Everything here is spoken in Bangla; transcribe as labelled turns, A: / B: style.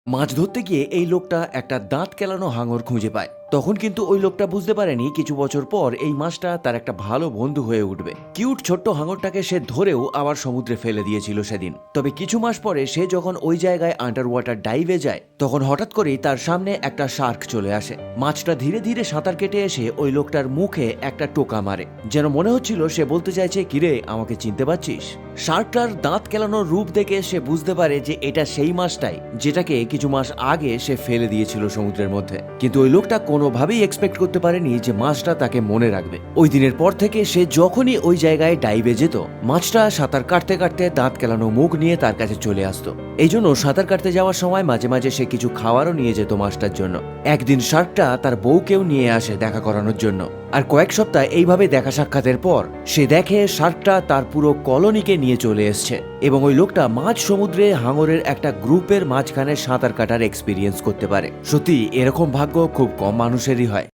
A: মাছ ধরতে গিয়ে এই লোকটা একটা দাঁত কেলানো হাঙর খুঁজে পায়। তখন কিন্তু ওই লোকটা বুঝতে পারেনি কিছু বছর পর এই মাছটা তার একটা ভালো বন্ধু হয়ে উঠবে। কিউট ছোট্ট হাঙরটাকে সে ধরেও আবার সমুদ্রে ফেলে দিয়েছিল সেদিন। তবে কিছু মাস পরে সে যখন ওই জায়গায় আন্ডার ওয়াটার ডাইভে যায়, তখন হঠাৎ করেই তার সামনে একটা শার্ক চলে আসে। মাছটা ধীরে ধীরে সাঁতার কেটে এসে ওই লোকটার মুখে একটা টোকা মারে, যেন মনে হচ্ছিল সে বলতে চাইছে, কিরে আমাকে চিনতে পারছিস? শার্কটার দাঁত কেলানোর রূপ দেখে সে বুঝতে পারে যে এটা সেই মাছটাই যেটাকে কিছু মাস আগে সে ফেলে দিয়েছিল সমুদ্রের মধ্যে। কিন্তু ওই লোকটা কোনোভাবেই এক্সপেক্ট করতে পারেনি যে মাছটা তাকে মনে রাখবে। ওই দিনের পর থেকে সে যখনই ওই জায়গায় ডাইভে যেত, মাছটা সাঁতার কাটতে কাটতে দাঁত কেলানো মুখ নিয়ে তার কাছে চলে আসতো। এই জন্য সাঁতার কাটতে যাওয়ার সময় মাঝে মাঝে সে কিছু খাওয়ারও নিয়ে যেত মাছটার জন্য। একদিন শার্কটা তার বউকেও নিয়ে আসে দেখা করানোর জন্য। আর কয়েক সপ্তাহ এইভাবে দেখা সাক্ষাতের পর সে দেখে শার্কটা তার পুরো কলোনিকে নিয়ে চলে এসছে এবং ওই লোকটা মাঝ সমুদ্রে হাঙরের একটা গ্রুপের মাঝখানে সাঁতার কাটার এক্সপিরিয়েন্স করতে পারে। সত্যি এরকম ভাগ্য খুব কম মানুষেরই হয়।